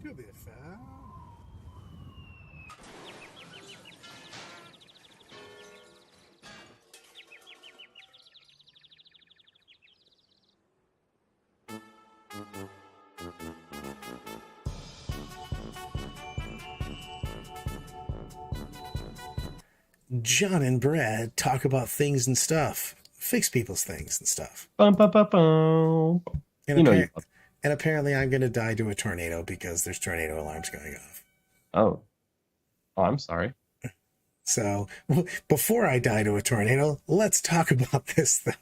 To be fair. John and Brad talk about things and stuff, fix people's things and stuff. Bum, bum, bum, bum. And, You know you. and apparently, I'm going to die to a tornado because there's tornado alarms going off. Oh, oh, I'm sorry. So before I die to a tornado, let's talk about this thing.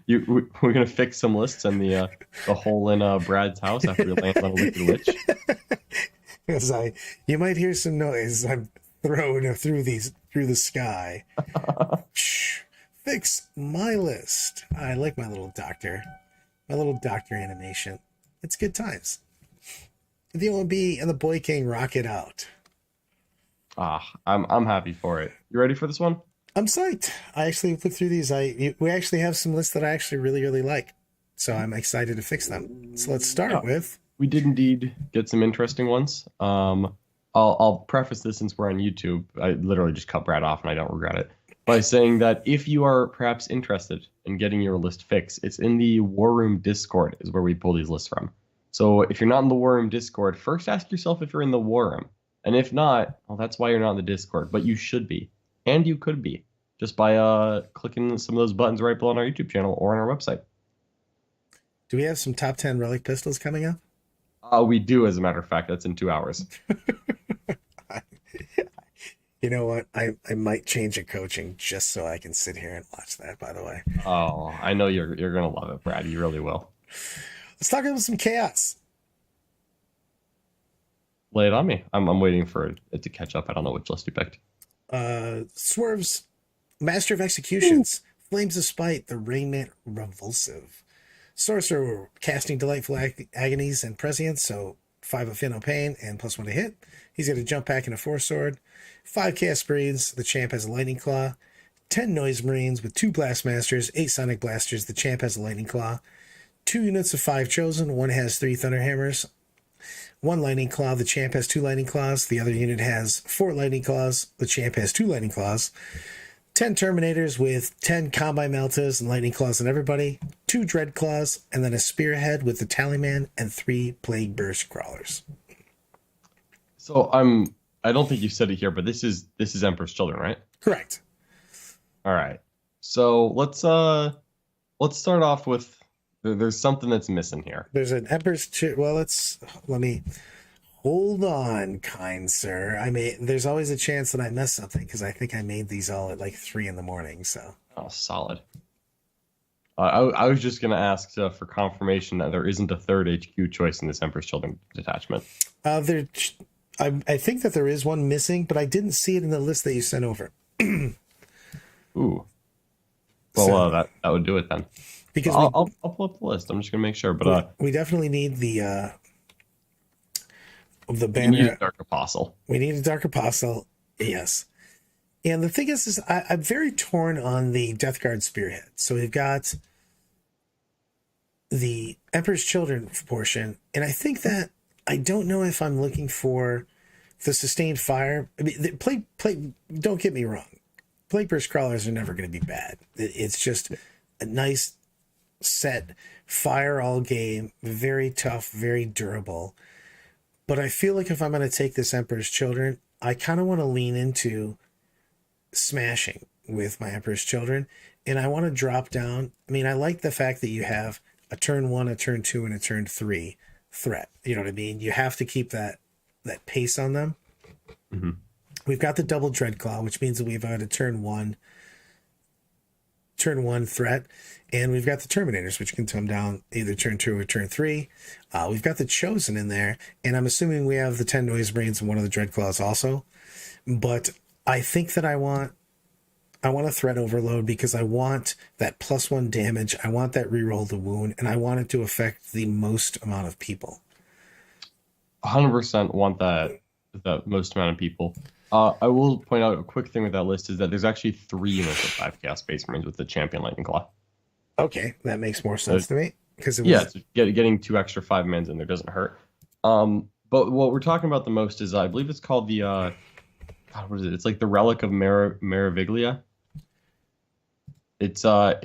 We're gonna fix some lists in the hole in Brad's house after he lands on a wicked witch. Because you might hear some noise. I'm throwing through the sky. Shh. Fix my list. I like my little doctor animation. It's good times. The OMB and the Boy King rock it out. I'm happy for it. You ready for this one? I'm psyched. I actually looked through these. We actually have some lists that I actually really, really like. So I'm excited to fix them. So let's start with. We did indeed get some interesting ones. I'll preface this since we're on YouTube. I literally just cut Brad off and I don't regret it. By saying that if you are perhaps interested in getting your list fixed, it's in the War Room Discord is where we pull these lists from. So if you're not in the War Room Discord, first ask yourself if you're in the War Room. And if not, well, that's why you're not in the Discord. But you should be. And you could be. Just by clicking some of those buttons right below on our YouTube channel or on our website. Do we have some top 10 relic pistols coming up? We do, as a matter of fact. That's in 2 hours. You know what? I might change a coaching just so I can sit here and watch that, by the way. Oh, I know you're going to love it, Brad. You really will. Let's talk about some chaos. Lay it on me. I'm waiting for it to catch up. I don't know which list you picked. Swerves, Master of Executions, Flames of Spite, the Rainman Revulsive. Sorcerer, casting Delightful Agonies and Prescience, so 5 of Finno Pain and +1 to hit. He's got a jump pack and a 4-sword. 5 Chaos Breeds, the champ has a Lightning Claw. 10 Noise Marines with 2 Blast Masters, 8 Sonic Blasters, the champ has a Lightning Claw. 2 units of 5 chosen, one has 3 Thunder Hammers. 1 Lightning Claw, the champ has 2 Lightning Claws. The other unit has 4 Lightning Claws, the champ has 2 Lightning Claws. 10 Terminators with 10 Combine Meltas and Lightning Claws on everybody. 2 Dread Claws, and then a Spearhead with the Tallyman and 3 Plague Burst Crawlers. So I don't think you said it here, but this is Emperor's Children, right? Correct. All right. So let's start off with there's something that's missing here. There's an Emperor's Well, let me hold on, kind sir. There's always a chance that I miss something because I think I made these all at like 3 a.m. So. Oh, solid. I was just gonna ask for confirmation that there isn't a third HQ choice in this Emperor's Children detachment. I think that there is one missing, but I didn't see it in the list that you sent over. Ooh. Well, that would do it then. Because I'll pull up the list. I'm just gonna make sure, but we definitely need the banner. We need a Dark Apostle. We need a Dark Apostle, yes. And the thing is I'm very torn on the Death Guard Spearhead. So we've got the Emperor's Children portion, and I think that I don't know if I'm looking for the sustained fire. I mean, plague. Don't get me wrong. Plague Burst Crawlers are never going to be bad. It's just a nice set, fire all game, very tough, very durable. But I feel like if I'm going to take this Emperor's Children, I kind of want to lean into smashing with my Emperor's Children, and I want to drop down. I mean, I like the fact that you have a turn 1, a turn 2, and a turn 3 threat. You know what I mean? You have to keep that pace on them. Mm-hmm. We've got the double Dreadclaw, which means that we've got a turn 1 threat, and we've got the Terminators, which can come down either turn 2 or turn 3. We've got the Chosen in there, and I'm assuming we have the 10 Noise Marines and one of the Dreadclaws also. But I think that I want a threat overload because I want that +1 damage. I want that reroll the wound, and I want it to affect the most amount of people. 100% want that most amount of people. I will point out a quick thing with that list is that there's actually 3 units of 5 Chaos Space Marines with the Champion Lightning Claw. Okay, that makes more sense to me. Getting 2 extra 5 mans in there doesn't hurt. But what we're talking about the most is I believe it's called the God, what is it? It's like the relic of Meraviglia. It's a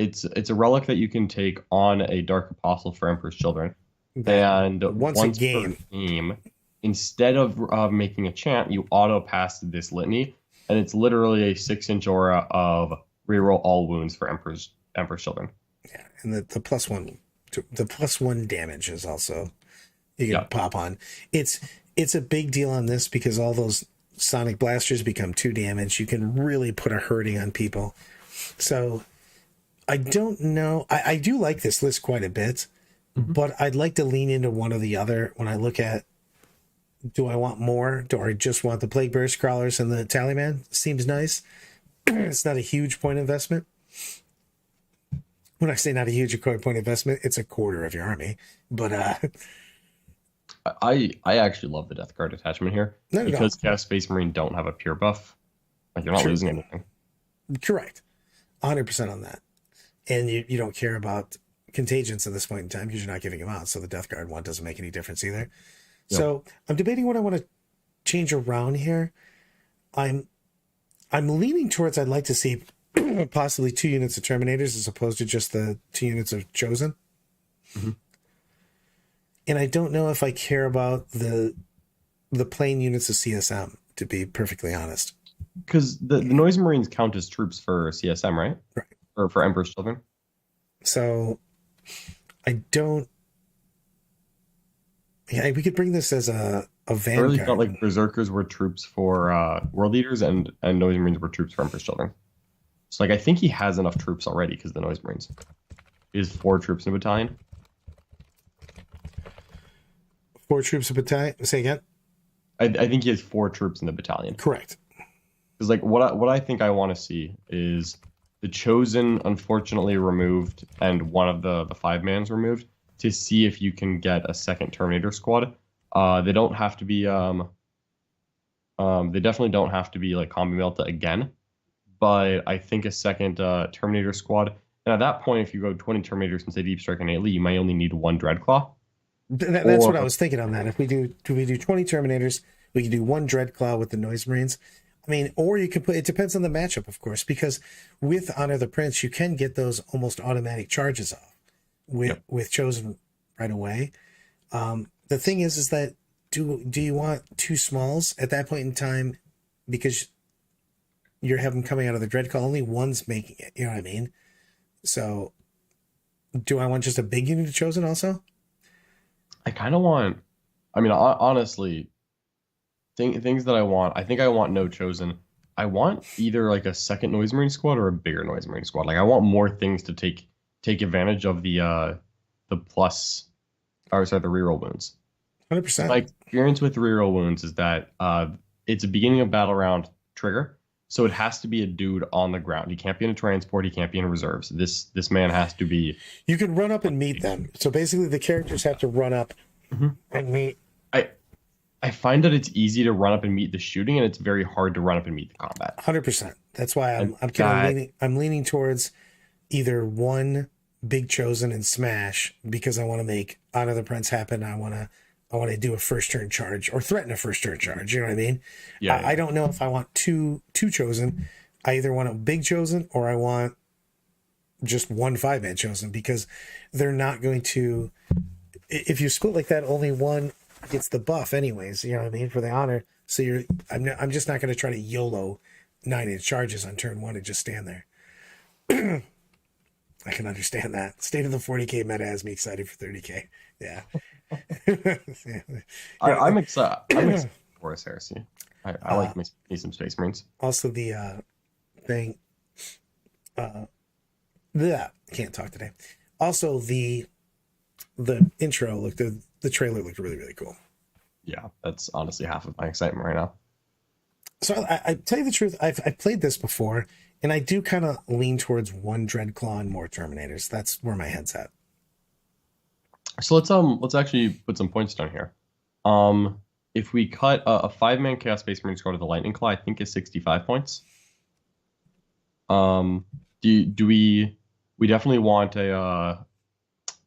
relic that you can take on a Dark Apostle for Emperor's Children, That and once a once per game, game, instead of making a chant, you auto pass this litany, and it's literally a 6-inch aura of reroll all wounds for Emperor's Children. yeah, and the plus one damage is also you can Yeah. pop on. It's a big deal on this because all those sonic blasters become 2 damage. You can really put a hurting on people. So I don't know. I do like this list quite a bit, but I'd like to lean into one or the other when I look at, do I want more? Do I just want the Plague Burst Crawlers and the Tallyman? Seems nice. It's not a huge point investment. When I say not a huge point investment, it's a quarter of your army. But I actually love the Death Guard attachment here Not at all. because Chaos Space Marine don't have a pure buff. Like you're not Sure. losing anything. Correct. 100% on that. And you don't care about contagions at this point in time because you're not giving them out. So the Death Guard one doesn't make any difference either. Yep. So I'm debating what I want to change around here. I'm leaning towards I'd like to see possibly 2 units of Terminators as opposed to just the 2 units of Chosen. Mm-hmm. And I don't know if I care about the plain units of CSM, to be perfectly honest. Because the Noise Marines count as troops for CSM, right? Right. Or for Emperor's Children. So I don't. Yeah, we could bring this as a I vanguard. really felt like Berserkers were troops for World Eaters and Noise Marines were troops for Emperor's Children. So like I think he has enough troops already because the Noise Marines is 4 troops in a battalion. 4 troops a battalion. Say again. I think he has 4 troops in the battalion. Correct. Because like what I think I want to see is the Chosen unfortunately removed and one of the 5-mans removed to see if you can get a second Terminator squad. They don't have to be they definitely don't have to be like Combi Melta again, but I think a second Terminator squad. And at that point, if you go 20 Terminators and say Deep Strike innately, you might only need 1 Dreadclaw. That's what I was thinking on that. If we do 20 Terminators, we can do 1 Dreadclaw with the Noise Marines. I mean, or you can put, it depends on the matchup, of course, because with Honor the Prince, you can get those almost automatic charges off with Chosen right away. The thing is that do you want 2 smalls at that point in time because you're having coming out of the Dreadclaw, only one's making it, you know what I mean? So do I want just a big unit of Chosen also? I kind of want, I mean, honestly, things that I want, I think I want no Chosen. I want either like a second Noise Marine squad or a bigger Noise Marine squad. Like I want more things to take advantage of the plus, or sorry, the reroll wounds. 100%. My experience with reroll wounds is that it's a beginning of battle round trigger, so it has to be a dude on the ground. He can't be in a transport. He can't be in reserves. This man has to be. You can run up and meet them. So basically, the characters have to run up and meet. I find that it's easy to run up and meet the shooting, and it's very hard to run up and meet the combat. 100%. That's why I'm leaning towards either 1 big Chosen and smash because I want to make Honor the Prince happen. I want to do a first turn charge or threaten a first turn charge. You know what I mean? Yeah. I don't know if I want two Chosen. I either want a big Chosen or I want just 1 5-man Chosen because they're not going to. If you split like that, only one gets the buff anyways. You know what I mean, for the honor. So I'm just not going to try to YOLO 9-inch charges on turn 1 and just stand there. I can understand that. State of the 40K meta has me excited for 30K. Yeah. I'm excited. I'm excited for Horus Heresy. I like me some Space Marines. Also, the thing. Can't talk today. Also, the intro looked, the trailer looked really, really cool. Yeah, that's honestly half of my excitement right now. So I tell you the truth, I've played this before, and I do kind of lean towards 1 Dreadclaw and more Terminators. That's where my head's at. So let's actually put some points down here. If we cut a 5-man Chaos Space Marine squad to the Lightning Claw, I think is 65 points. Do we definitely want the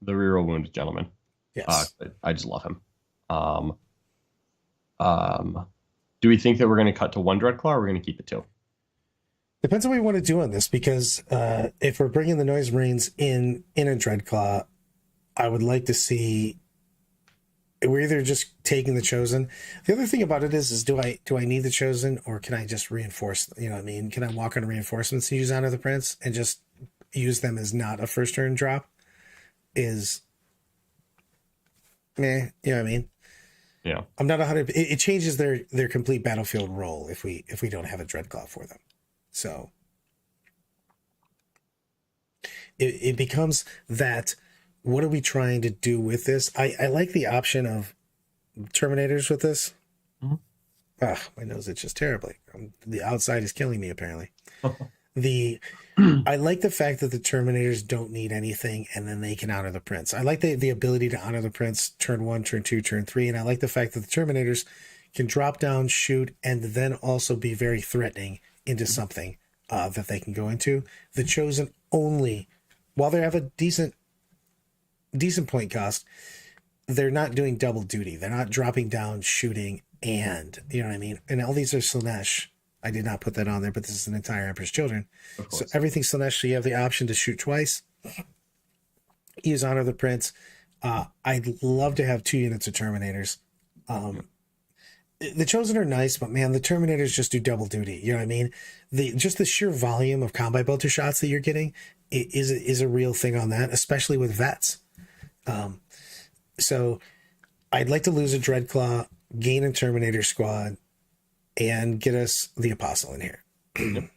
reroll wounded gentleman? Yes. I just love him. Um, do we think that we're going to cut to one Dreadclaw, or we're going to keep it two? Depends on what we want to do on this, because if we're bringing the Noise Marines in a Dreadclaw, I would like to see, we're either just taking the Chosen. The other thing about it is do I need the Chosen, or can I just reinforce? You know what I mean? Can I walk on reinforcements and use Honor the Prince and just use them as not a first turn drop? Is meh, you know what I mean? Yeah. I'm not 100. It changes their complete battlefield role if we don't have a Dreadclaw for them. So it becomes that, what are we trying to do with this? I like the option of Terminators with this. Mm-hmm. My nose itches terribly. The outside is killing me, apparently. I like the fact that the Terminators don't need anything, and then they can honor the Prince. I like the ability to honor the Prince turn 1, turn 2, turn 3, and I like the fact that the Terminators can drop down, shoot, and then also be very threatening into something that they can go into. The Chosen only, while they have a decent point cost, they're not doing double duty. They're not dropping down, shooting, and, you know what I mean? And all these are Slaanesh. I did not put that on there, but this is an entire Emperor's Children. So everything's Slaanesh, so you have the option to shoot twice. Use Honor the Prince. I'd love to have 2 units of Terminators. The Chosen are nice, but man, the Terminators just do double duty. You know what I mean? Just the sheer volume of combat bolter shots that you're getting is a real thing on that, especially with vets. So I'd like to lose a Dreadclaw, gain a Terminator squad, and get us the Apostle in here. Yep.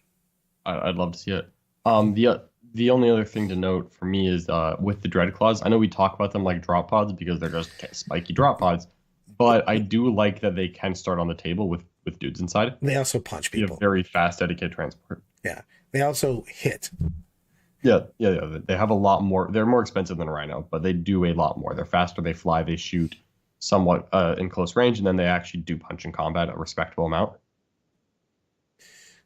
I'd love to see it. The only other thing to note for me is with the Dreadclaws, I know we talk about them like drop pods because they're just spiky drop pods, but I do like that they can start on the table with dudes inside. They also punch people. You have very fast dedicated transport. Yeah. They also hit. Yeah. They have a lot more. They're more expensive than a Rhino, but they do a lot more. They're faster, they fly, they shoot somewhat in close range, and then they actually do punch in combat a respectable amount.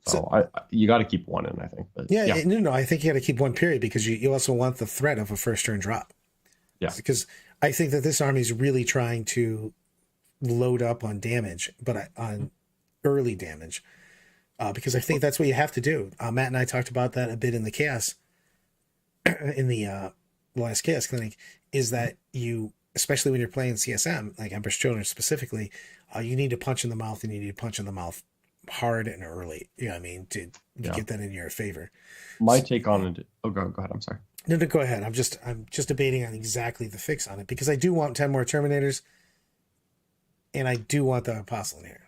So you got to keep one in, I think. But yeah. No, I think you got to keep one, period, because you also want the threat of a first turn drop. Yeah. Because I think that this army is really trying to load up on damage, but on early damage, because I think that's what you have to do. Matt and I talked about that a bit in the Chaos, in the last Chaos Clinic, is that you, especially when you're playing CSM, like Emperor's Children specifically, you need to punch in the mouth, and you need to punch in the mouth hard and early. You know what I mean? To get that in your favor. My take on it. Oh, go ahead. I'm sorry. No, go ahead. I'm just debating on exactly the fix on it, because I do want 10 more Terminators, and I do want the Apostle in here.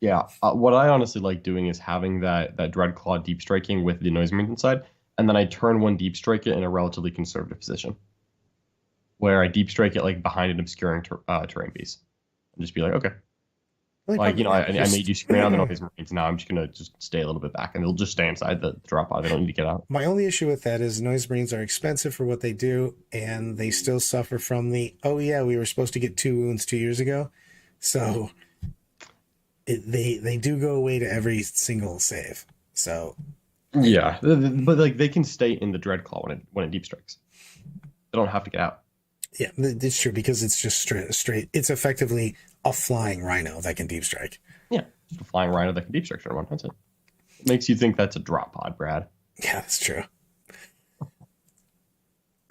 Yeah. What I honestly like doing is having that Dreadclaw deep striking with the Noise Marines inside, and then I turn one deep strike it in a relatively conservative position, where I deep strike it like behind an obscuring terrain piece, and just be like, okay. Like, you know, I made you screen on the Noise Marines. Now I'm just going to just stay a little bit back, and they'll just stay inside the drop pod. They don't need to get out. My only issue with that is Noise Marines are expensive for what they do, and they still suffer from the, we were supposed to get 2 wounds 2 years ago. So they do go away to every single save. So yeah, but like they can stay in the Dreadclaw when it deep strikes. They don't have to get out. Yeah, it's true, because it's just straight. It's effectively a flying Rhino that can deep strike. Yeah, just a flying Rhino that can deep strike everyone. That's it. It makes you think that's a drop pod, Brad. Yeah, that's true.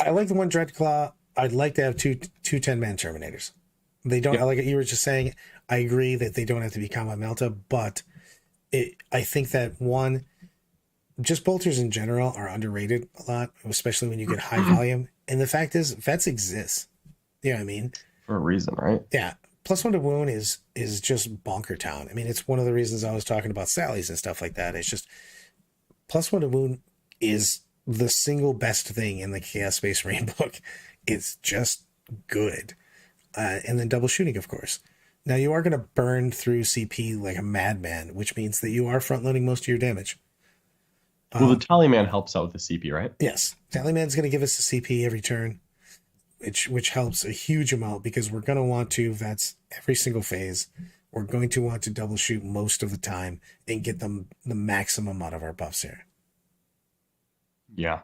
I like the one Dreadclaw. I'd like to have two 10-man Terminators. They don't. Yep. Like you were just saying, I agree that they don't have to be Combat Melta, but I think that one, just bolters in general are underrated a lot, especially when you get high volume. And the fact is, vets exist. You know what I mean? For a reason, right? Yeah. +1 to wound is just bonker town. I mean, it's one of the reasons I was talking about Sally's and stuff like that. It's just +1 to wound is the single best thing in the Chaos Space Marine book. It's just good. And then double shooting, of course. Now, you are going to burn through CP like a madman, which means that you are front-loading most of your damage. Well, the Tallyman helps out with the CP, right? Yes. Tallyman's going to give us the CP every turn, which helps a huge amount, because we're going to want to vets every single phase. We're going to want to double shoot most of the time and get them the maximum out of our buffs here. Yeah.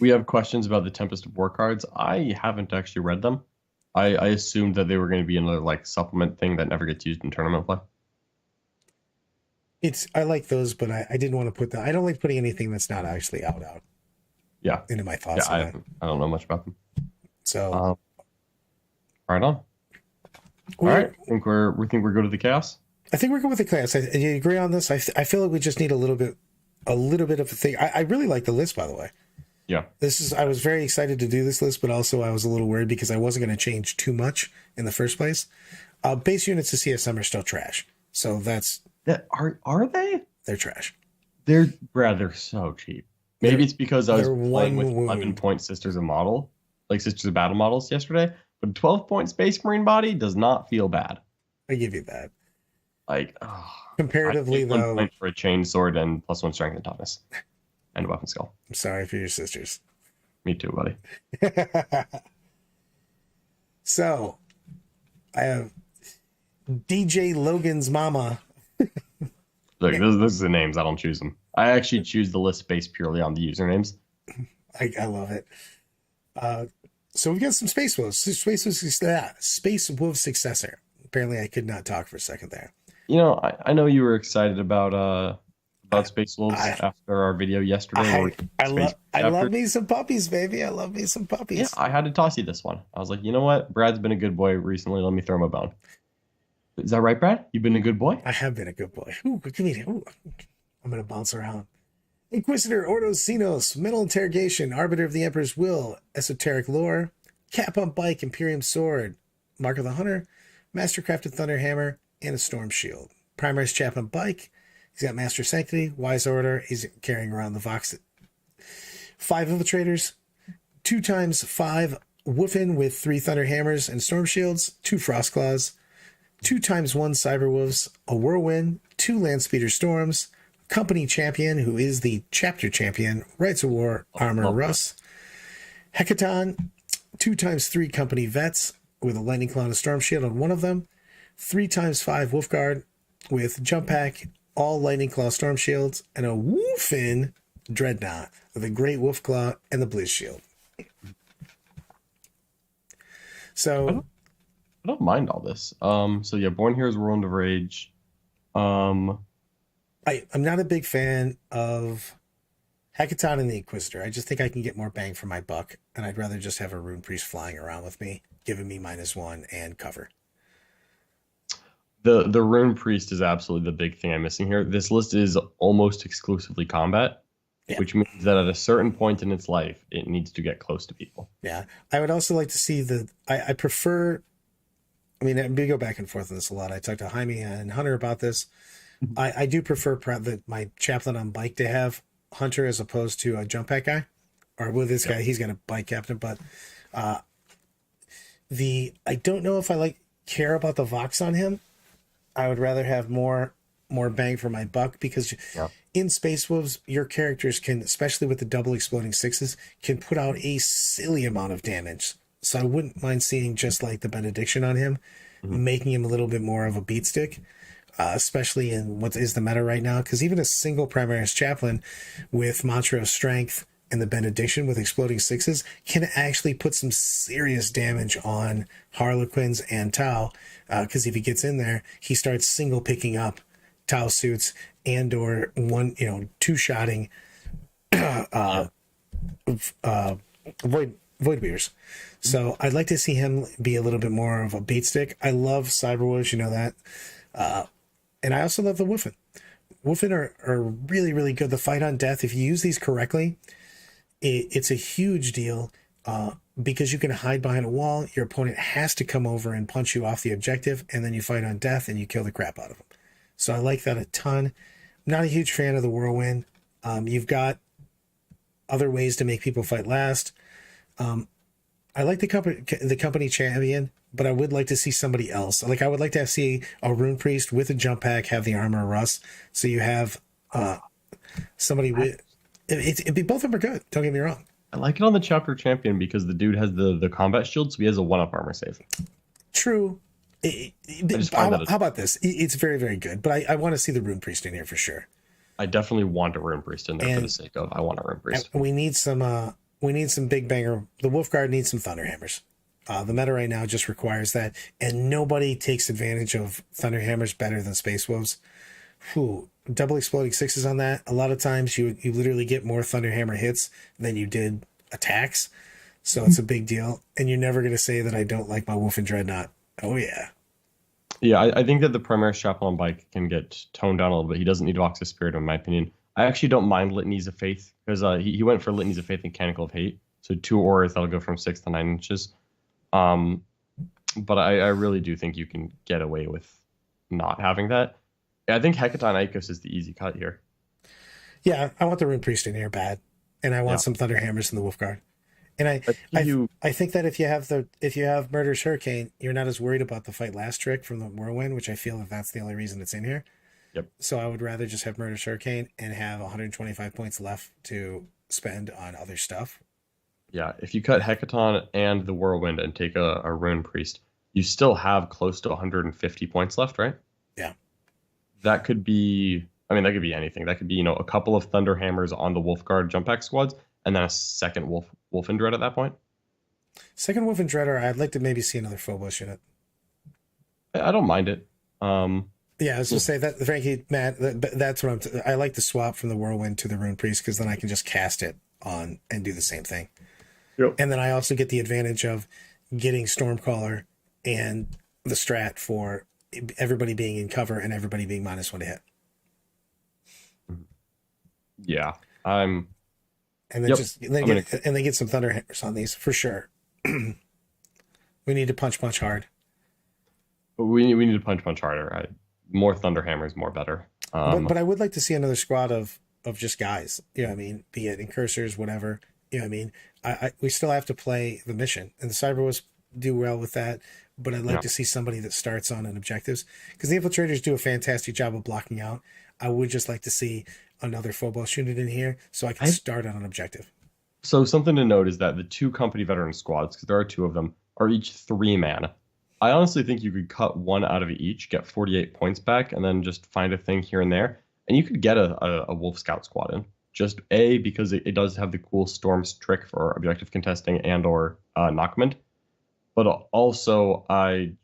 We have questions about the Tempest of War cards. I haven't actually read them. I assumed that they were going to be another like supplement thing that never gets used in tournament play. I like those, but I didn't want to put them. I don't like putting anything that's not actually out Yeah. into my Yeah, thoughts on that. I don't know much about them. So Right on. All right. I think we're good with the chaos. I think we're good with the class. You agree on this? I feel like we just need a little bit of a thing. I really like the list, by the way. Yeah. I was very excited to do this list, but also I was a little worried because I wasn't going to change too much in the first place. Base units to CSM are still trash. So Are they? They're trash. They're so cheap. Maybe it's because I was playing with 11-point Sisters of Battle models yesterday, but 12-point Space Marine body does not feel bad. I give you that. Like, comparatively, though, 1 point for a chain sword and +1 strength and toughness, and a weapon skill. I'm sorry for your sisters. Me too, buddy. So, I have DJ Logan's mama. Look, this is the names. I don't choose them. I actually choose the list based purely on the usernames. I love it. So we've got some Space Wolves. Space Wolf Successor. Apparently, I could not talk for a second there. You know, I know you were excited about Space Wolves after our video yesterday. I love me some puppies, baby. I love me some puppies. Yeah, I had to toss you this one. I was like, you know what? Brad's been a good boy recently. Let me throw him a bone. Is that right, Brad? You've been a good boy? I have been a good boy. Ooh, give me. Ooh, I'm going to bounce around. Inquisitor Ordos Xenos, Mental Interrogation, Arbiter of the Emperor's Will, Esoteric Lore, Cap on Bike, Imperium Sword, Mark of the Hunter, Mastercrafted Thunder Hammer, and a Storm Shield. Primary's Chap on Bike. He's got Master Sanctity, Wise Order. He's carrying around the Vox. 5 Infiltrators, 2x5 Woofin with 3 Thunder Hammers and Storm Shields, 2 Frost Claws, 2x1 Cyberwolves, a Whirlwind, 2 Landspeeder Storms, Company Champion, who is the Chapter Champion, Rights of War, Armor Russ, Hecaton, 2x3 Company Vets with a Lightning Claw and a Storm Shield on one of them, 3x5 Wolfguard with Jump Pack, all Lightning Claw Storm Shields, and a Woofin Dreadnought with a Great Wolf Claw and the Blizz Shield. So I don't mind all this. So yeah, Born Heroes, Whirlwind of Rage. I'm not a big fan of Hecaton and the Inquisitor. I just think I can get more bang for my buck, and I'd rather just have a Rune Priest flying around with me, giving me -1 and cover. The Rune Priest is absolutely the big thing I'm missing here. This list is almost exclusively combat, which means that at a certain point in its life, it needs to get close to people. Yeah. I would also like to see I prefer, I mean, we go back and forth on this a lot. I talked to Jaime and Hunter about this. I do prefer my chaplain on bike to have Hunter as opposed to a jump pack guy, or with this guy, he's got a bike captain. But I don't know if I care about the Vox on him. I would rather have more bang for my buck because in Space Wolves, your characters can, especially with the double exploding 6s, can put out a silly amount of damage. So I wouldn't mind seeing just like the benediction on him, making him a little bit more of a beat stick. Especially in what is the meta right now, because even a single Primaris Chaplain with Mantra of Strength and the Benediction with exploding 6s can actually put some serious damage on Harlequins and Tau, because if he gets in there, he starts single picking up Tau suits and or two-shotting Voidbeers. So I'd like to see him be a little bit more of a beat stick. I love Cyberwolf, you know that. And I also love the Woofin. Woofin are really, really good. The fight on death, if you use these correctly, it's a huge deal because you can hide behind a wall. Your opponent has to come over and punch you off the objective, and then you fight on death and you kill the crap out of them. So I like that a ton. I'm not a huge fan of the Whirlwind. You've got other ways to make people fight last. I like the company champion, but I would like to see somebody else. Like I would like to see a Rune Priest with a jump pack have the armor of Russ. So you have somebody with both of them are good. Don't get me wrong. I like it on the Chapter Champion because the dude has the combat shield, so he has a 1-up armor save. True. How about this? It's very, very good, but I want to see the Rune Priest in here for sure. I definitely want a Rune Priest in there for the sake of I want a Rune Priest. We need some big banger. The Wolfguard needs some Thunder Hammers. The meta right now just requires that, and nobody takes advantage of Thunderhammers better than Space Wolves. Whew, double exploding sixes on that. A lot of times you literally get more Thunderhammer hits than you did attacks, so it's a big deal. And you're never going to say that I don't like my Wolf and Dreadnought. Oh yeah. Yeah, I think that the Primaris Chaplain bike can get toned down a little bit. He doesn't need Vox Spirit, in my opinion. I actually don't mind Litanies of Faith, because he went for Litanies of Faith and Canonical of Hate. So 2 auras that'll go from 6 to 9 inches. But I really do think you can get away with not having that. I think Hecaton Icos is the easy cut here. Yeah, I want the Rune Priest in here bad, and I want some Thunderhammers in the Wolf Guard. And I think that if you have Murderous Hurricane, you're not as worried about the Fight Last trick from the Whirlwind, which I feel that's the only reason it's in here. Yep. So I would rather just have Murderous Hurricane and have 125 points left to spend on other stuff. Yeah, if you cut Hecaton and the Whirlwind and take a Rune Priest, you still have close to 150 points left, right? Yeah. That could be, that could be anything. That could be, a couple of Thunderhammers on the Wolf Guard jump pack squads, and then a second Wolf and Dread at that point. Second Wolf and Dread, or I'd like to maybe see another Phobos unit. I don't mind it. Yeah, I was going to say that, Frankie, Matt, that's what I like the swap from the Whirlwind to the Rune Priest, because then I can just cast it on and do the same thing. Yep. And then I also get the advantage of getting Stormcaller and the strat for everybody being in cover and everybody being -1 to hit. Yeah, and then get some Thunderhammers on these for sure. We need to punch hard. We need to punch harder. More Thunderhammers, more better. But I would like to see another squad of just guys. You know what I mean? Be it incursors, whatever. You know what I mean? We still have to play the mission, and the Cyberwolves do well with that. But I'd like to see somebody that starts on an objectives, because the Infiltrators do a fantastic job of blocking out. I would just like to see another Phobos unit in here so I can start on an objective. So something to note is that the 2 company veteran squads, because there are 2 of them, are each 3 man. I honestly think you could cut 1 out of each, get 48 points back, and then just find a thing here and there, and you could get a Wolf Scout squad in. Just because it does have the cool Storms trick for objective contesting and or knockment. But also, I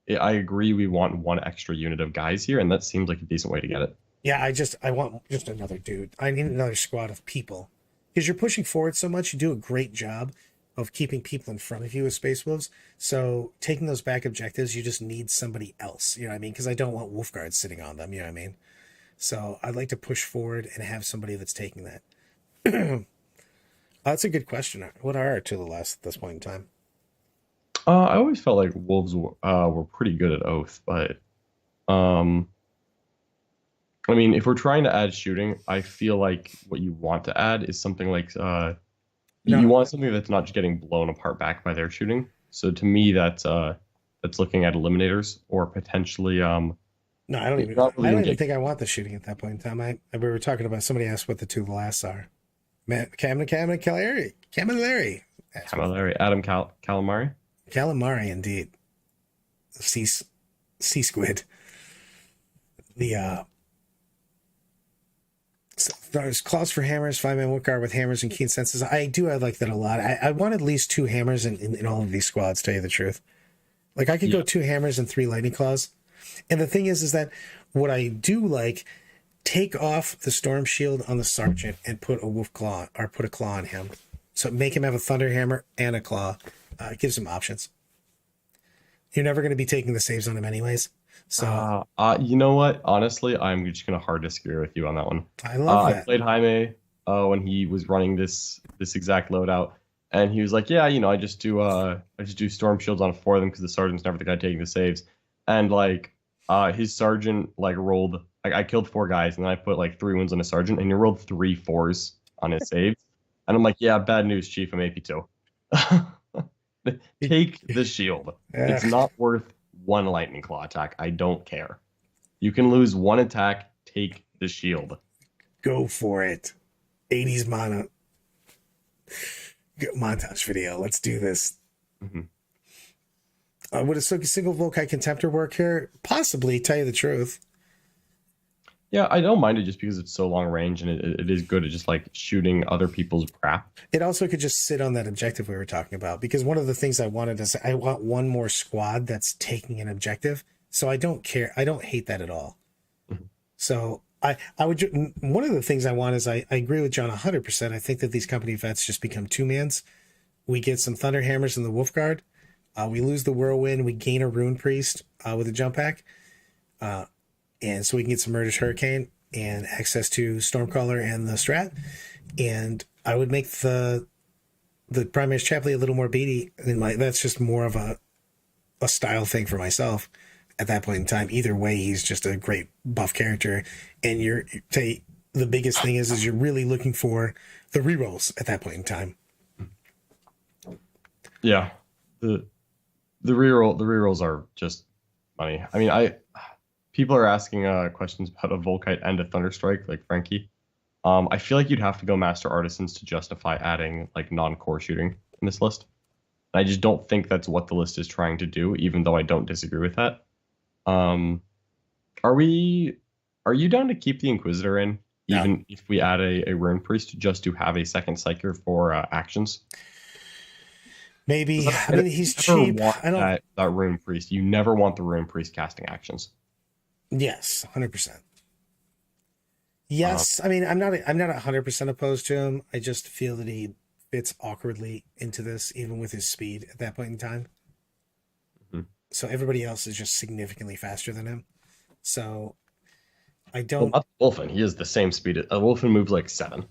agree we want 1 extra unit of guys here, and that seems like a decent way to get it. Yeah, I want just another dude. I need another squad of people. Because you're pushing forward so much, you do a great job of keeping people in front of you with Space Wolves. So taking those back objectives, you just need somebody else. You know what I mean? Because I don't want Wolf Guards sitting on them. You know what I mean? So I'd like to push forward and have somebody that's taking that. That's a good question. What are our 2 of the last at this point in time? I always felt like Wolves were pretty good at Oath, but if we're trying to add shooting, I feel like what you want to add is something like you want something that's not just getting blown apart back by their shooting. So to me, that's looking at eliminators or potentially. No, I don't even think I want the shooting at that point in time. We were talking about, somebody asked what the 2 of the last are. Camilleri. Adam Calamari. Calamari, indeed. Sea squid. There's claws for hammers, 5-man Wolf Guard with hammers and keen senses. I like that a lot. I want at least 2 hammers in all of these squads, tell you the truth. Like, I could go 2 hammers and 3 lightning claws. And the thing is that what I do like, take off the storm shield on the sergeant and put a wolf claw, or put a claw on him. So make him have a thunder hammer and a claw. It gives him options. You're never going to be taking the saves on him anyways. So you know what? Honestly, I'm just going to hard disagree with you on that one. I love that. I played Jaime when he was running this exact loadout, and he was like, "Yeah, I just do storm shields on 4 of them because the sergeant's never the guy taking the saves." And his sergeant rolled. I killed 4 guys, and then I put 3 wounds on his sergeant, and he rolled 3 4s on his saves. And I'm like, "Yeah, bad news, Chief. I'm AP2. Take the shield. It's not worth 1 lightning claw attack. I don't care. You can lose 1 attack. Take the shield. Go for it. 80s mana. Montage video. Let's do this. Mm-hmm. Would a single Volkai Contemptor work here? Possibly, tell you the truth. Yeah, I don't mind it just because it's so long range and it is good at just like shooting other people's crap. It also could just sit on that objective we were talking about, because one of the things I wanted is I want one more squad that's taking an objective. So I don't care. I don't hate that at all. Mhm. So I would, one of the things I want is I agree with John 100%. I think that these company vets just become two-mans. We get some Thunderhammers in the Wolf Guard. We lose the Whirlwind. We gain a Rune Priest with a jump pack. And so we can get some Murderous Hurricane and access to Stormcaller and the Strat. And I would make the Primaris Chaplain a little more beady. And that's just more of a style thing for myself at that point in time. Either way, he's just a great buff character. And the biggest thing is you're really looking for the rerolls at that point in time. Yeah. The rerolls are just money. I mean, people are asking questions about a Volkite and a Thunderstrike, like Frankie. I feel like you'd have to go Master Artisans to justify adding like non-core shooting in this list. I just don't think that's what the list is trying to do, even though I don't disagree with that. Are you down to keep the Inquisitor in, even if we add a Rune Priest just to have a second Psyker for actions? Maybe. I mean, he's cheap. I don't. That Rune Priest. You never want the Rune Priest casting actions. Yes, 100%. Yes, I mean, I'm not 100% opposed to him. I just feel that he fits awkwardly into this, even with his speed at that point in time. Mm-hmm. So everybody else is just significantly faster than him. So I don't. Well, not Wolfen. He is the same speed. Wolfen moves like 7.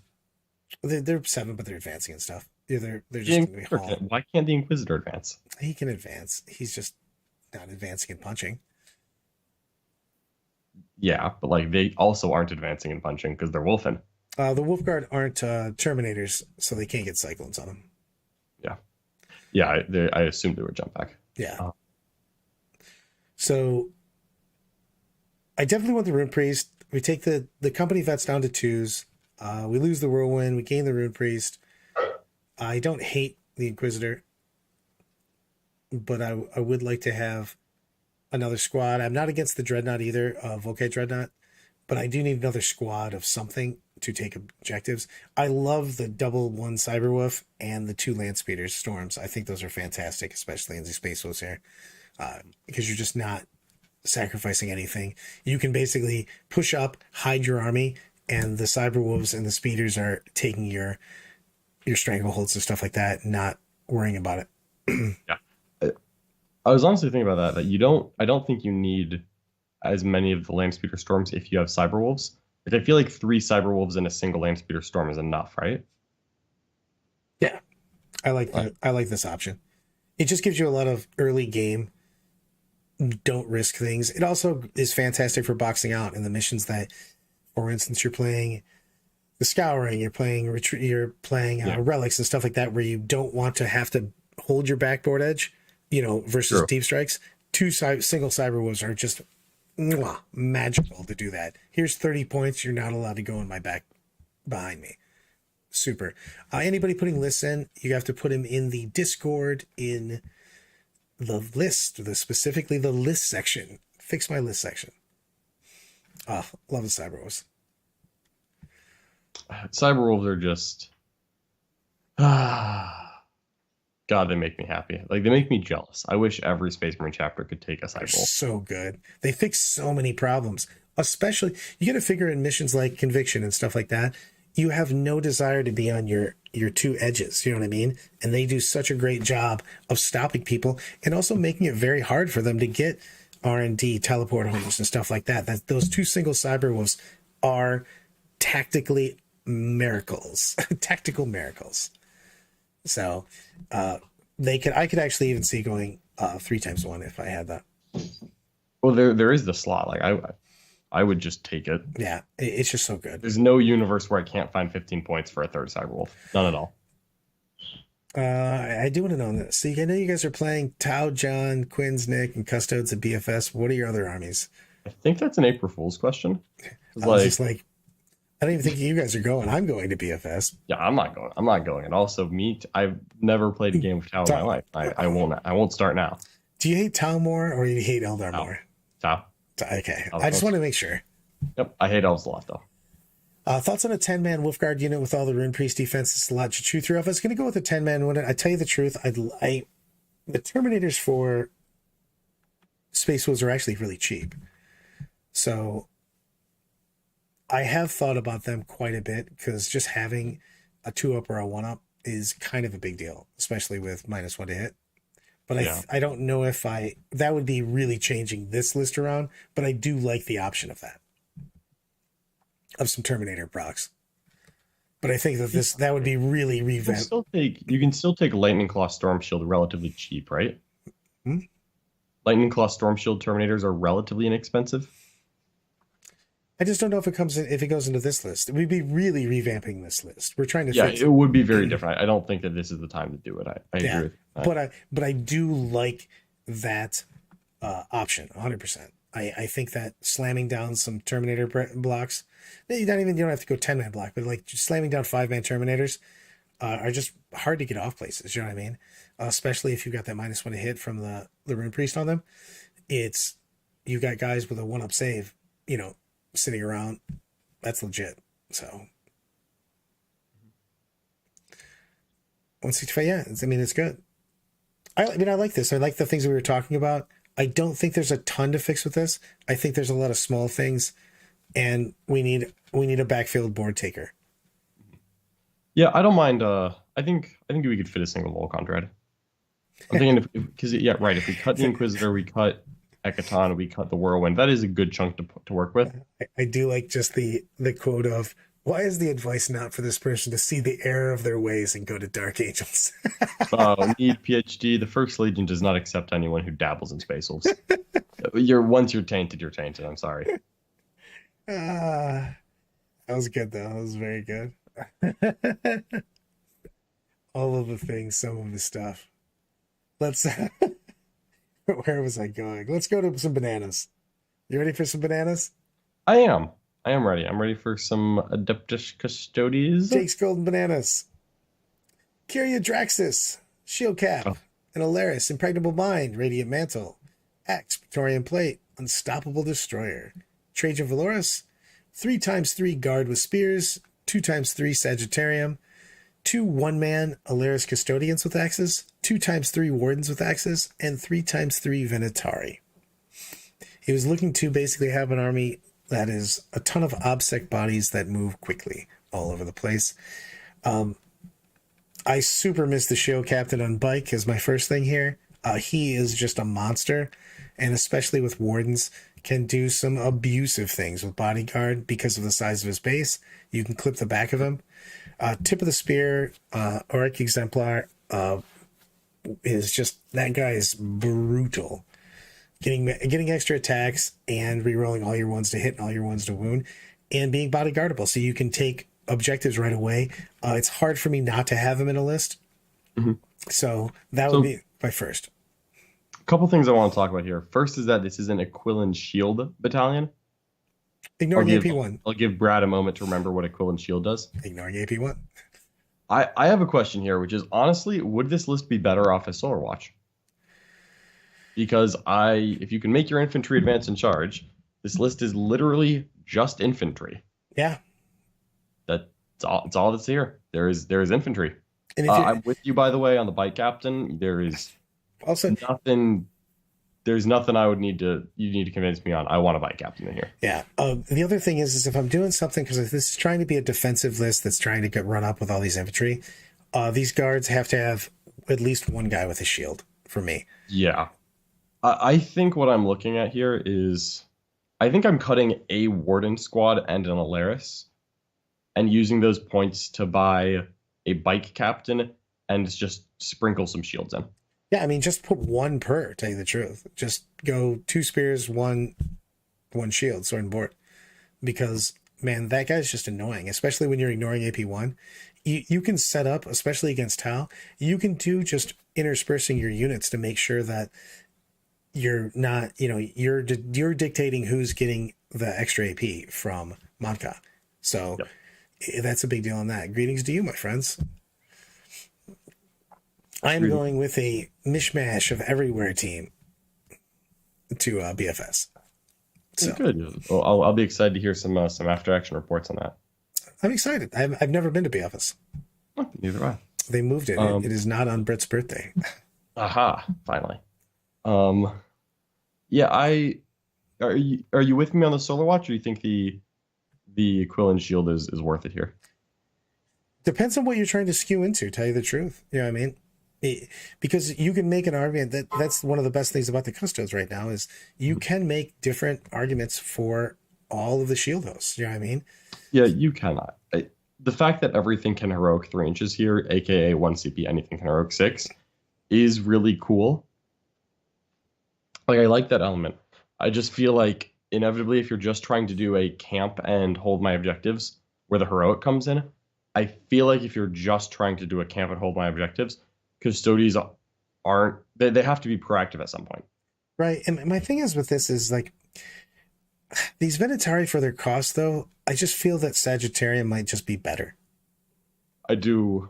They're 7, but they're advancing and stuff. They're just going to be hauled. Why can't the Inquisitor advance? He can advance. He's just not advancing and punching. Yeah, but like they also aren't advancing and punching because they're Wolfen. The Wolfguard aren't Terminators, so they can't get Cyclones on them. Yeah. I assumed they were jump back. Yeah. So I definitely want the Rune Priest. We take the company vets down to 2s. We lose the Whirlwind. We gain the Rune Priest. I don't hate the Inquisitor, but I would like to have another squad. I'm not against the Dreadnought either, Volkite Dreadnought, but I do need another squad of something to take objectives. I love the 1 Cyberwolf and the 2 Land Speeders Storms. I think those are fantastic, especially in the Space Wolves here, because you're just not sacrificing anything. You can basically push up, hide your army, and the Cyberwolves and the Speeders are taking your strangleholds and stuff like that, not worrying about it. Yeah. I was honestly thinking about that I don't think you need as many of the Landspeeder Storms if you have Cyberwolves. Like I feel like 3 Cyberwolves in a single Landspeeder Storm is enough, right? Yeah. I like this option. It just gives you a lot of early game, don't risk things. It also is fantastic for boxing out in the missions that, for instance, you're playing the Scouring, you're playing Relics and stuff like that, where you don't want to have to hold your backboard edge, versus True. Deep Strikes. 2 single Cyberwolves are just magical to do that. Here's 30 points. You're not allowed to go in my back behind me. Super. Anybody putting lists in, you have to put them in the Discord in the list, specifically the list section. Fix my list section. Love the Cyberwolves. Cyberwolves are just God, they make me happy. Like they make me jealous. I wish every Space Marine chapter could take a Cyberwolf. So good. They fix so many problems. Especially, you got to figure in missions like Conviction and stuff like that. You have no desire to be on your 2 edges. You know what I mean? And they do such a great job of stopping people and also making it very hard for them to get R&D, teleport holders and stuff like that. Those 2 single Cyberwolves are tactically miracles. Tactical miracles. So I could actually even see going 3x1 if I had that. Well, there is the slot. Like I would just take it. Yeah, it's just so good. There's no universe where I can't find 15 points for a 3rd Cyberwolf. None at all. I do want to know this. See, I know you guys are playing Tau, John, Quinn's, Nick, and Custodes at BFS. What are your other armies? I think that's an April Fool's question. I was just like, I don't even think you guys are going. I'm going to BFS. Yeah, I'm not going. And also, I've never played a game of Tau in my life. I won't start now. Do you hate Tau more or you hate Eldar more? Tau. Okay. I just want to make sure. Yep, I hate elves a lot though. Thoughts on a 10-man Wolfguard unit with all the Rune Priest defense? It's a lot to chew through. If I was going to go with a 10-man one, I tell you the truth, the Terminators for Space Wolves are actually really cheap. So I have thought about them quite a bit because just having a 2-up or a 1-up is kind of a big deal, especially with -1 to hit. But Yeah. I don't know if that would be really changing this list around, but I do like the option of that, of some Terminator procs. But I think that would be really You can revamped. still take Lightning Claw Storm Shield relatively cheap, right? Hmm? Lightning Claw Storm Shield Terminators are relatively inexpensive. I just don't know if it goes into this list. We'd be really revamping this list. We're trying to Yeah, fix it would be very different. I don't think that this is the time to do it. I agree with that. but I do like that option 100%. I think that slamming down some Terminator blocks, you don't have to go 10-man block, but like just slamming down 5-man Terminators are just hard to get off places. You know what I mean? Especially if you got that -1 to hit from the Rune Priest on them. You got guys with a 1-up save, sitting around. That's legit. So 165, yeah. It's good. I like this. I like the things we were talking about. I don't think there's a ton to fix with this. I think there's a lot of small things, and we need a backfield board taker. Yeah, I don't mind. I think we could fit a single Volcon Dread. I'm thinking because right. If we cut the Inquisitor, we cut Ekaton, we cut the Whirlwind. That is a good chunk to work with. I do like just the quote of, why is the advice not for this person to see the error of their ways and go to Dark Angels? Need PhD. The First Legion does not accept anyone who dabbles in Space Wolves. Once you're tainted, you're tainted. I'm sorry. That was good though. That was very good. All of the things, some of the stuff. Let's. Where was I going? Let's go to some bananas. You ready for some bananas? I am ready. I'm ready for some Adeptus Custodes. Jake's Golden Bananas. Kyria Draxus. Shield Cap. Oh. An Alaris. Impregnable Mind. Radiant Mantle. Axe. Praetorian Plate. Unstoppable Destroyer. Trajan Valoris. 3x3 Guard with Spears. 2x3 Sagittarium. 2 1-man Alaris Custodians with axes. 2x3 Wardens with axes. And 3x3 Venatari. He was looking to basically have an army that is a ton of obsec bodies that move quickly all over the place. I super miss the Shield Captain on bike as my first thing here. He is just a monster, and especially with Wardens, can do some abusive things with Bodyguard because of the size of his base. You can clip the back of him. Tip of the Spear, Auric Exemplar, is just, that guy is brutal. Getting extra attacks and rerolling all your ones to hit and all your ones to wound, and being bodyguardable, so you can take objectives right away. It's hard for me not to have him in a list. Mm-hmm. So that would be my first. A couple things I want to talk about here. First is that this is an Aquilin Shield battalion. Ignoring AP1. I'll give Brad a moment to remember what Aquilin Shield does. Ignoring AP1. I have a question here, which is, honestly, would this list be better off as Solar Watch? Because if you can make your infantry advance and charge, this list is literally just infantry. Yeah. That's all that's here. There is infantry. And I'm with you, by the way, on the bike captain. There is also nothing. There's nothing you need to convince me on. I want a bike captain in here. Yeah. The other thing is if I'm doing something, because this is trying to be a defensive list that's trying to get run up with all these infantry, these guards have to have at least one guy with a shield for me. Yeah. I think what I'm looking at here is, I think I'm cutting a Warden squad and an Alaris, and using those points to buy a bike captain and just sprinkle some shields in. Yeah, just put one per, tell you the truth. Just go 2 spears, one shield, sword and board. Because, man, that guy's just annoying, especially when you're ignoring AP1. You can set up, especially against Tau, you can do just interspersing your units to make sure that you're not, you're dictating who's getting the extra AP from Monka. So That's a big deal on that. Greetings to you, my friends. I'm going with a mishmash of everywhere team to BFS. So Good. Well, I'll be excited to hear some after action reports on that. I'm excited. I've never been to B Office. Oh, neither have They moved it. I. It is not on Britt's birthday. Aha! Finally. Um, yeah. Are you with me on the Solar Watch, or do you think the Quillen Shield is worth it here? Depends on what you're trying to skew into, tell you the truth. You know what I mean? Because you can make an argument that's one of the best things about the Custodes right now is you can make different arguments for all of the shield hosts. You know what I mean? Yeah, you cannot. The fact that everything can heroic 3 inches here, aka 1 CP, anything can heroic 6, is really cool. Like, I like that element. I just feel like inevitably, if you're just trying to do a camp and hold my objectives where the heroic comes in, I feel like if you're just trying to do a camp and hold my objectives, Custodes aren't, they have to be proactive at some point. Right. And my thing is with this is like these Venatari for their cost, though, I just feel that Sagittarian might just be better. I do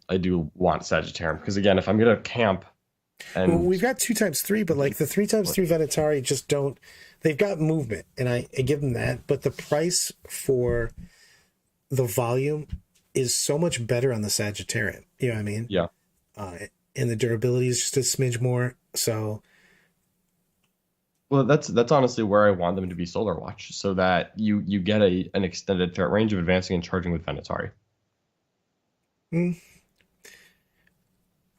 want Sagittarian because, again, if I'm going to camp, and well, we've got 2x3, but like the 3x3 Venatari just don't. They've got movement, and I give them that. But the price for the volume is so much better on the Sagittarian. You know what I mean? Yeah. And the durability is just a smidge more. So. Well, that's honestly where I want them to be Solar Watch, so that you get an extended threat range of advancing and charging with Venatari. I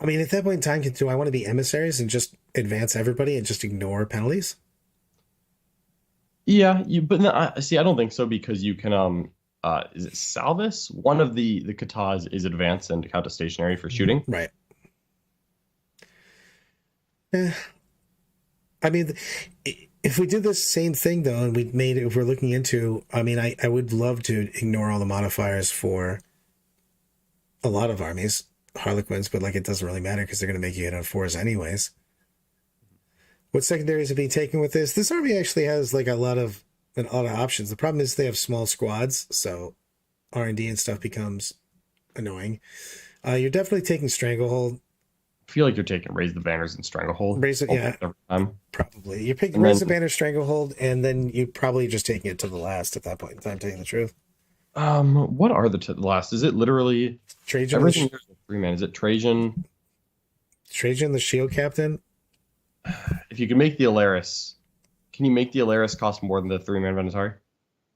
mean, at that point in time, do I want to be emissaries and just advance everybody and just ignore penalties? Yeah, but no, see, I don't think so because you can is it Salvis? One of the katas is advance and count as stationary for shooting. Right. I mean, if we did this same thing though, and we made it, if we're looking into, I mean, I would love to ignore all the modifiers for a lot of armies, Harlequins, but like it doesn't really matter because they're going to make you hit on 4s anyways. What secondaries are being taken with this? This army actually has like a lot of options. The problem is they have small squads, so R&D and stuff becomes annoying. You're definitely taking Stranglehold. I feel like you're taking Raise the Banners and Stranglehold. Yeah, every time. Probably. You're picking Raise the Banner, Stranglehold, and then you're probably just taking it to the last at that point in time, telling the truth. What are the last? Is it literally Trajan? Everything here's a 3-man. Is it Trajan? Trajan, the shield captain? If you can make the Alaris, can you make the Alaris cost more than the 3-man Venatari?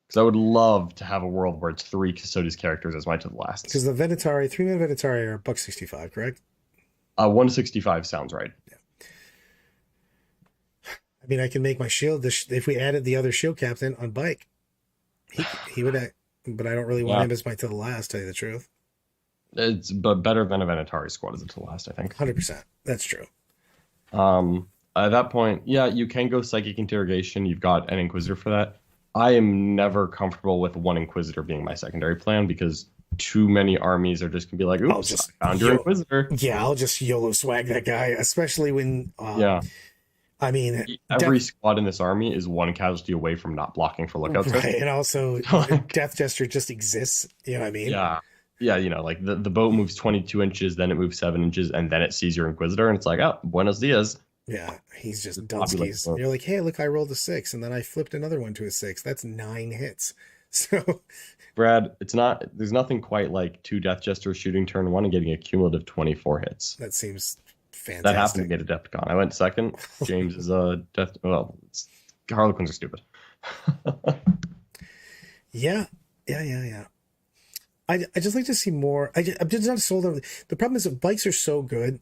Because I would love to have a world where it's 3 Custodes characters as my to the last. Because the Venatari, 3-man Venatari are $165, correct? 165 sounds right. Yeah. I mean, I can make my shield, if we added the other shield captain on bike, he would, but I don't really want him as my to the last, to tell you the truth. It's but better than a Venatari squad as a to the last, I think. 100%. That's true. At that point, yeah, you can go Psychic Interrogation. You've got an Inquisitor for that. I am never comfortable with one Inquisitor being my secondary plan because too many armies are just going to be like, oops, I found your Inquisitor. Yeah, I'll just YOLO swag that guy, especially when... I mean... Every squad in this army is one casualty away from not blocking for lookouts. Right, and also Death Gesture just exists. You know what I mean? Yeah. Yeah, like the boat moves 22 inches, then it moves 7 inches, and then it sees your Inquisitor, and it's like, oh, buenos dias. Yeah, he's just dunskies. You're like, hey, look, I rolled a 6, and then I flipped another one to a 6. That's 9 hits. So, Brad, there's nothing quite like 2 Death Jesters shooting turn 1 and getting a cumulative 24 hits. That seems fantastic. That happened to get Adepticon. I went second. James is a Harlequins are stupid. Yeah. I just like to see more. I'm just not sold on. The problem is that bikes are so good,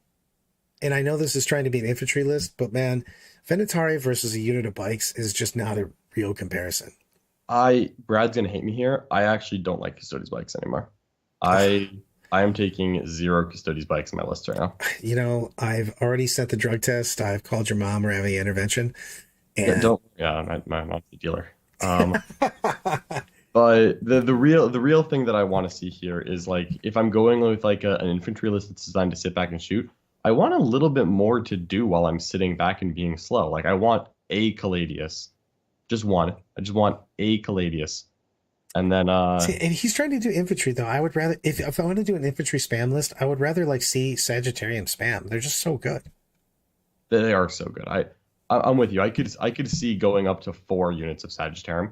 and I know this is trying to be an infantry list, but man, Venatari versus a unit of bikes is just not a real comparison. Brad's gonna hate me here. I actually don't like Custodes bikes anymore. I am taking 0 Custodes bikes on my list right now. You know, I've already sent the drug test. I've called your mom. We're having an intervention. And... my mom's the dealer. But the real thing that I want to see here is like if I'm going with like an infantry list that's designed to sit back and shoot, I want a little bit more to do while I'm sitting back and being slow. Like I want a Caladius, just one. I just want a Caladius, and then see, and he's trying to do infantry though. I would rather if I want to do an infantry spam list, I would rather like see Sagittarian spam. They're just so good. They are so good. I'm with you. I could see going up to 4 units of Sagittarium,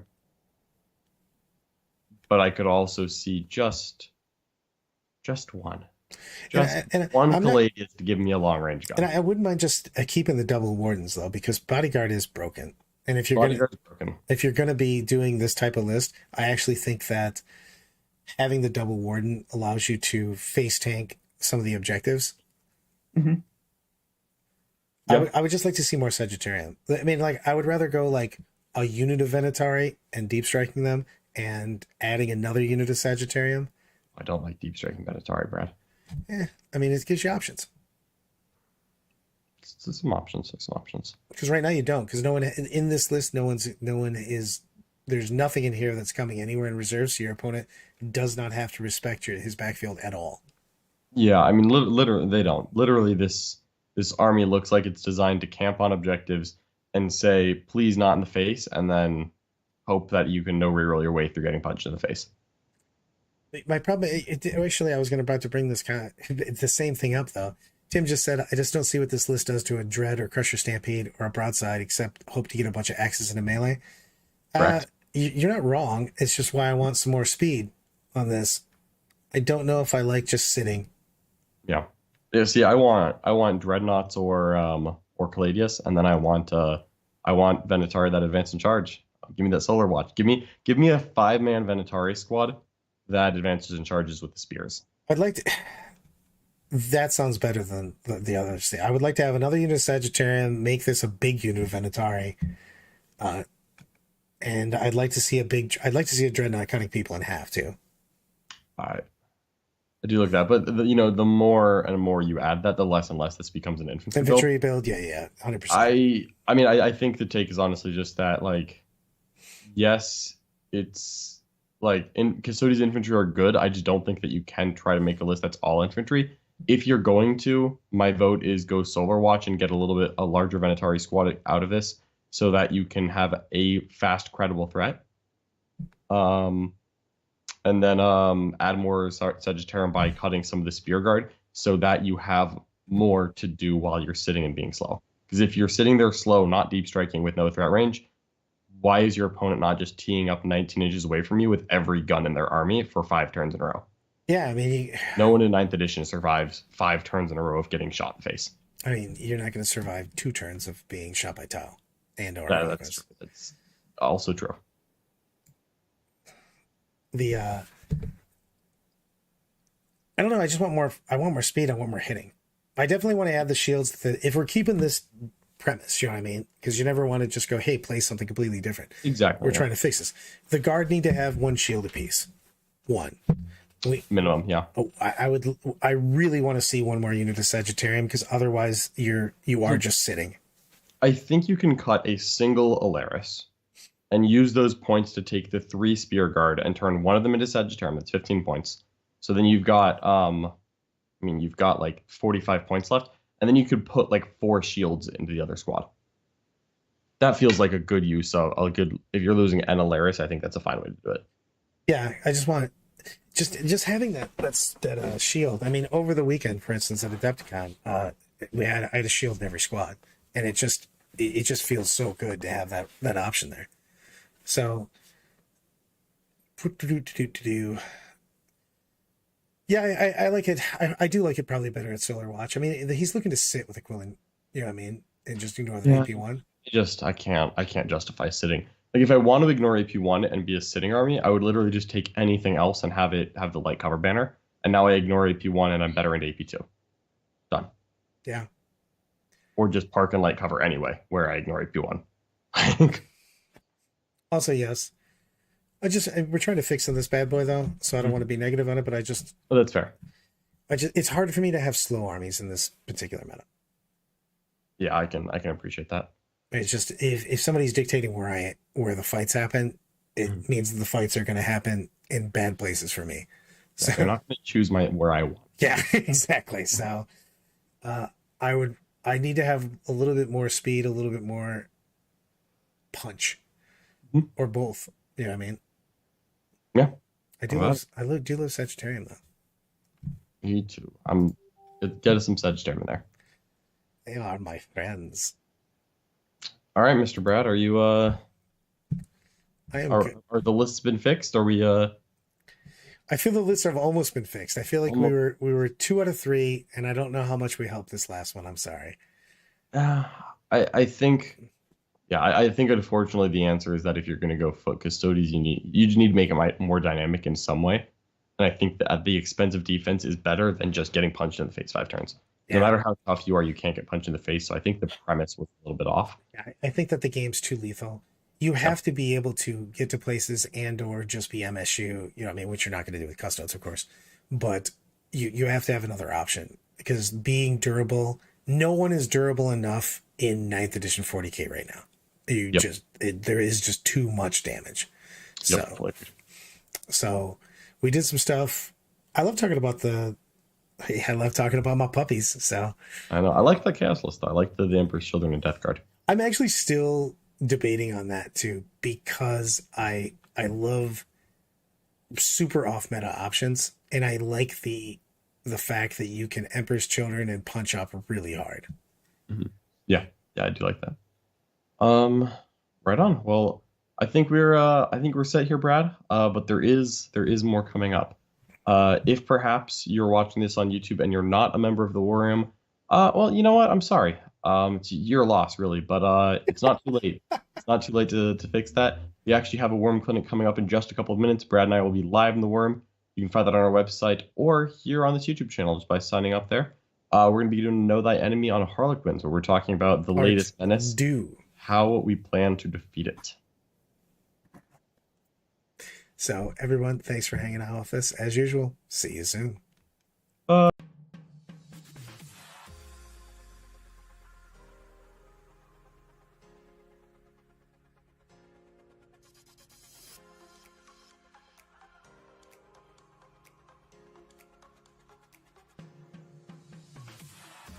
but I could also see just one, And, just and one I'm not, Palladius to give me a long range and gun. I wouldn't mind just keeping the double wardens though, because bodyguard is broken. And Bodyguard's broken. if you're gonna be doing this type of list, I actually think that having the double warden allows you to face tank some of the objectives. Mm-hmm. Yeah. I would just like to see more Sagittarian. I mean, like, I would rather go like a unit of Venatari and deep striking them and adding another unit of Sagittarium. I don't like deep striking Benatari, Brad. I mean, it gives you options. Some options. Some options. Because right now you don't. Because no one in this list, no one is. There's nothing in here that's coming anywhere in reserve, so your opponent does not have to respect his backfield at all. Yeah, I mean, literally, they don't. Literally, this army looks like it's designed to camp on objectives and say, "Please, not in the face," and then hope that you can no reroll your way through getting punched in the face. My problem, actually, I was about to bring this the same thing up though. Tim just said, I just don't see what this list does to a Dread or Crusher Stampede or a Broadside, except hope to get a bunch of axes in a melee. Correct. You're not wrong. It's just why I want some more speed on this. I don't know if I like just sitting. Yeah. Yeah. See, I want Dreadnoughts or Caladius, and then I want Venatari that advance in charge. Give me that Solar Watch. Give me a 5-man Venatari squad that advances and charges with the spears. I'd like to. That sounds better than the others. I would like to have another unit of Sagittarian, make this a big unit of Venatari, and I'd like to see a Dreadnought cutting people in half too. I do like that, but the more and more you add that, the less and less this becomes an infantry build. Yeah, 100%. I mean, I think the take is honestly just that, like, yes, it's like Custodes infantry are good. I just don't think that you can try to make a list that's all infantry. If you're going to, my vote is go Solar Watch and get a larger Venatari squad out of this so that you can have a fast, credible threat. And then add more Sagittarium by cutting some of the Spear Guard so that you have more to do while you're sitting and being slow. Because if you're sitting there slow, not deep striking with no threat range, why is your opponent not just teeing up 19 inches away from you with every gun in their army for 5 turns in a row? Yeah, I mean, no one in 9th edition survives 5 turns in a row of getting shot in the face. I mean, you're not going to survive 2 turns of being shot by Tau and or that's also true. I don't know. I just want more. I want more speed. I want more hitting. I definitely want to add the shields. If we're keeping this premise, you know what I mean? Because you never want to just go, hey, play something completely different. Exactly. We're trying to fix this. The guard need to have 1 shield apiece. 1. Minimum, yeah. Oh, I really want to see 1 more unit of Sagittarium, because otherwise you are just sitting. I think you can cut a single Alaris and use those points to take the 3 Spear Guard and turn one of them into Sagittarium. That's 15 points. So then you've got you've got like 45 points left, and then you could put like 4 shields into the other squad. That feels like a good use of if you're losing an Alaris, I think that's a fine way to do it. Yeah, I just want just having that shield. I mean, over the weekend, for instance, at Adepticon, I had a shield in every squad, and it just feels so good to have that option there. So, yeah, I like it. I do like it probably better at Solar Watch. I mean, he's looking to sit with a Quillen, you know what I mean, and just ignore the AP1. I can't justify sitting. Like, if I want to ignore AP1 and be a sitting army, I would literally just take anything else and have the light cover banner. And now I ignore AP1 and I'm better into AP2. Done. Yeah. Or just park and light cover anyway, where I ignore AP1. Also, yes. We're trying to fix this bad boy though, so I don't want to be negative on it, but Oh, that's fair. It's hard for me to have slow armies in this particular meta. Yeah, I can appreciate that. It's just if somebody's dictating where the fights happen, it means that the fights are going to happen in bad places for me. So I'm not going to choose where I want. Yeah, exactly. So, I need to have a little bit more speed, a little bit more punch, or both. You know what I mean? Yeah. I do love Sagittarium though. Me too. Get us some Sagittarium in there. They are my friends. All right, Mr. Brad, are you I am good. are the lists been fixed? Are we I feel the lists have almost been fixed. I feel like almost we were 2 out of 3, and I don't know how much we helped this last one. I'm sorry. uh, I think yeah, I think unfortunately the answer is that if you're going to go foot Custodes, you just need to make it more dynamic in some way. And I think that at the expense of defense is better than just getting punched in the face 5 turns. No Yeah. matter how tough you are, you can't get punched in the face. So I think the premise was a little bit off. I think that the game's too lethal. You Yep. have to be able to get to places and or just be MSU, you know what I mean, which you're not going to do with Custodes, of course. But you have to have another option because being durable, no one is durable enough in ninth edition 40k right now. Yep. There is just too much damage. Yep. So Like, so we did some stuff. I love talking about I love talking about my puppies. So I know. I like the chaos list though. I like the Emperor's Children and Death Guard. I'm actually still debating on that too because I love super off meta options and I like the fact that you can Emperor's Children and punch up really hard. Mhm. Yeah. Yeah, I do like that. Um, right on. Well, I think we're set here, Brad. But there is more coming up. If perhaps you're watching this on YouTube and you're not a member of the War Room, well, you know what? I'm sorry. It's your loss, really. But it's not too late. It's not too late to fix that. We actually have a worm clinic coming up in just a couple of minutes. Brad and I will be live in the worm. You can find that on our website or here on this YouTube channel just by signing up there. We're going to be doing Know Thy Enemy on Harlequins, where we're talking about the latest menace, Do. how we plan to defeat it. So everyone, thanks for hanging out with us as usual. See you soon. Bye.